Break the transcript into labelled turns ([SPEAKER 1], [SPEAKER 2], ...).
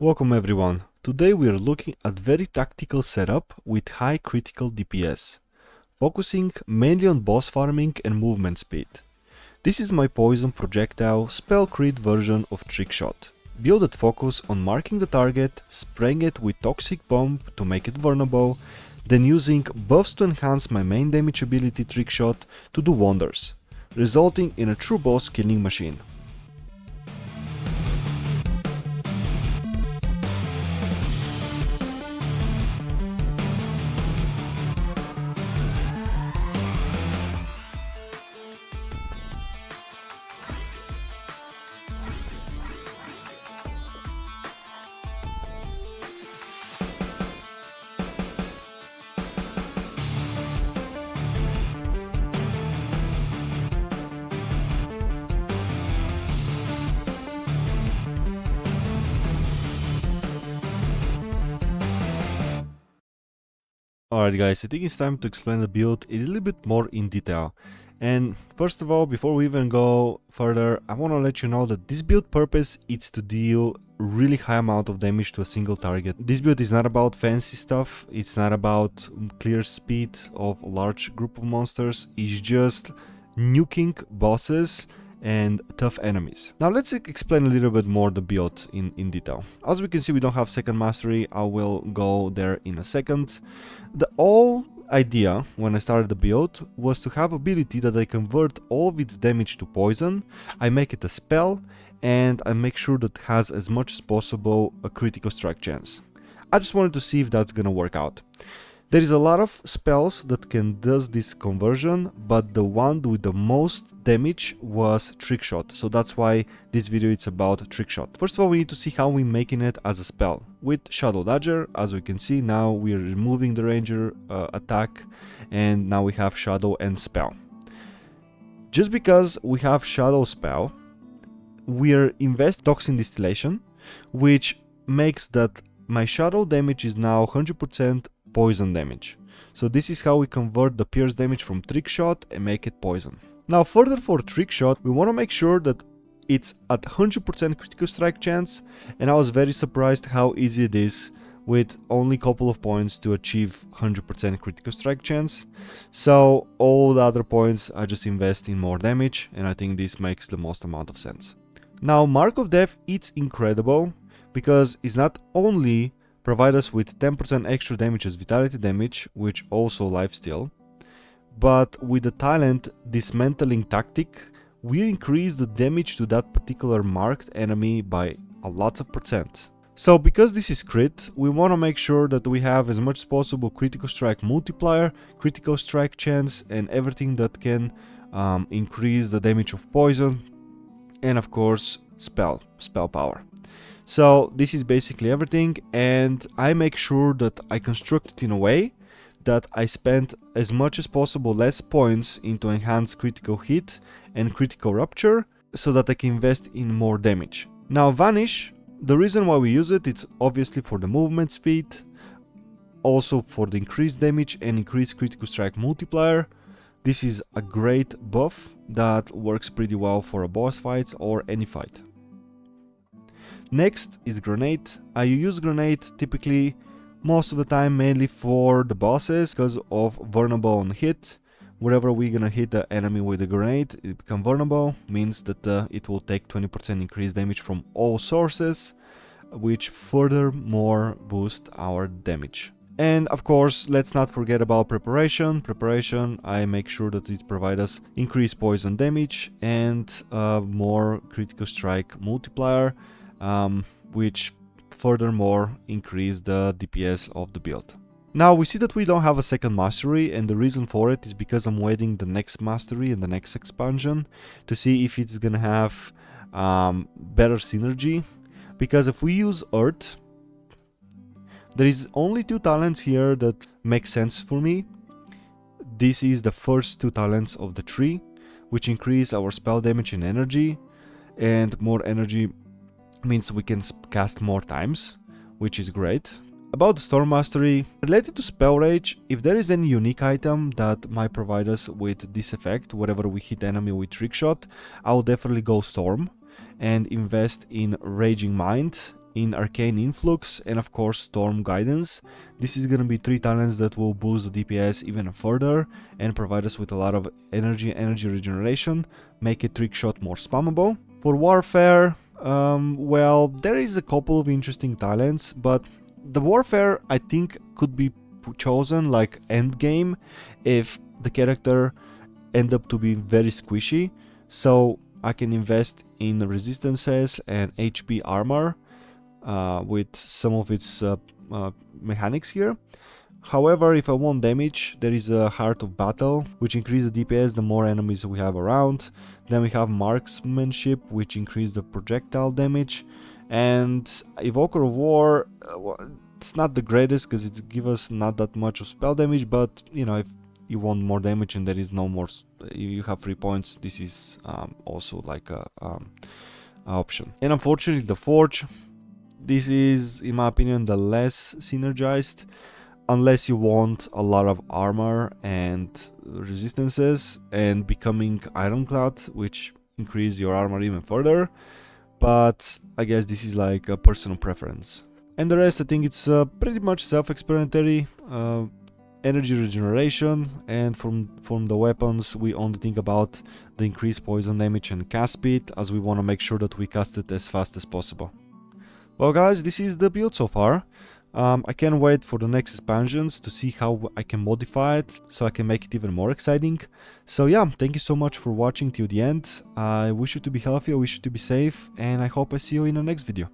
[SPEAKER 1] Welcome everyone. Today we are looking at very tactical setup with high critical DPS, focusing mainly on boss farming and movement speed. This is my poison projectile spell crit version of trick shot. Build that focus on marking the target, spraying it with toxic bomb to make it vulnerable, then using buffs to enhance my main damage ability trick shot to do wonders, resulting in a true boss killing machine. Alright guys, I think it's time to explain the build a little bit more in detail. And first of all, before we even go further, I want to let you know that this build purpose is to deal really high amount of damage to a single target. This build is not about fancy stuff, it's not about clear speed of a large group of monsters, it's just nuking bosses and tough enemies. Now let's explain a little bit more the build in detail. As we can see, we don't have second mastery. I will go there in a second. The whole idea when I started the build was to have ability that I convert all of its damage to poison, I make it a spell, and I make sure that it has as much as possible a critical strike chance. I just wanted to see if that's gonna work out. There is a lot of spells that can do this conversion, but the one with the most damage was trick shot, so that's why this video is about trick shot. First of all, we need to see how we're making it as a spell. With Shadow Dodger, as we can see, now we're removing the ranger attack, and now we have shadow and spell. Just because we have shadow spell, we're invest toxin distillation, which makes that my shadow damage is now 100% poison damage. So this is how we convert the pierce damage from trick shot and make it poison. Now further, for trick shot, we want to make sure that it's at 100% critical strike chance, and I was very surprised how easy it is with only a couple of points to achieve 100% critical strike chance. So all the other points I just invest in more damage, and I think this makes the most amount of sense. Now Mark of Death, it's incredible because it's not only provide us with 10% extra damage as vitality damage, which also lifesteal, but with the talent Dismantling Tactic, we increase the damage to that particular marked enemy by a lot of percent. So because this is crit, we want to make sure that we have as much as possible critical strike multiplier, critical strike chance, and everything that can increase the damage of poison, and of course spell power. So this is basically everything, and I make sure that I construct it in a way that I spend as much as possible less points into enhanced critical hit and critical rupture, so that I can invest in more damage. Now Vanish, the reason why we use it, it's obviously for the movement speed, also for the increased damage and increased critical strike multiplier. This is a great buff that works pretty well for a boss fight or any fight. Next is Grenade. I use Grenade typically most of the time mainly for the bosses because of vulnerable on hit. Wherever we're gonna hit the enemy with a grenade, it becomes vulnerable, means that it will take 20% increased damage from all sources, which furthermore boost our damage. And of course, let's not forget about Preparation. Preparation, I make sure that it provides us increased poison damage and more critical strike multiplier, which furthermore increase the DPS of the build. Now we see that we don't have a second mastery, and the reason for it is because I'm waiting the next mastery and the next expansion to see if it's gonna have better synergy. Because if we use Earth, there is only two talents here that make sense for me. This is the first two talents of the tree, which increase our spell damage and energy, and more energy means we can cast more times, which is great. About the Storm Mastery, related to Spell Rage, if there is any unique item that might provide us with this effect, wherever we hit enemy with Trick Shot, I will definitely go Storm and invest in Raging Mind in Arcane Influx, and of course Storm Guidance. This is gonna be 3 talents that will boost the DPS even further and provide us with a lot of energy regeneration, make a trick shot more spammable. For Warfare, well, there is a couple of interesting talents, but the Warfare I think could be chosen like end game if the character end up to be very squishy, so I can invest in resistances and HP armor with some of its mechanics here. However, if I want damage, there is a Heart of Battle, which increases the DPS the more enemies we have around. Then we have Marksmanship, which increases the projectile damage. And Evoker of War, well, it's not the greatest because it gives us not that much of spell damage, but you know, if you want more damage and there is no more, you have 3 points, this is also like a option. And unfortunately the Forge, this is in my opinion the less synergized, unless you want a lot of armor and resistances and becoming Ironclad, which increase your armor even further, but I guess this is like a personal preference. And the rest, I think it's pretty much self-explanatory. Energy regeneration, and from the weapons we only think about the increased poison damage and cast speed, as we want to make sure that we cast it as fast as possible. Well guys, this is the build so far. I can't wait for the next expansions to see how I can modify it so I can make it even more exciting. So yeah, thank you so much for watching till the end. I wish you to be healthy, I wish you to be safe, and I hope I see you in the next video.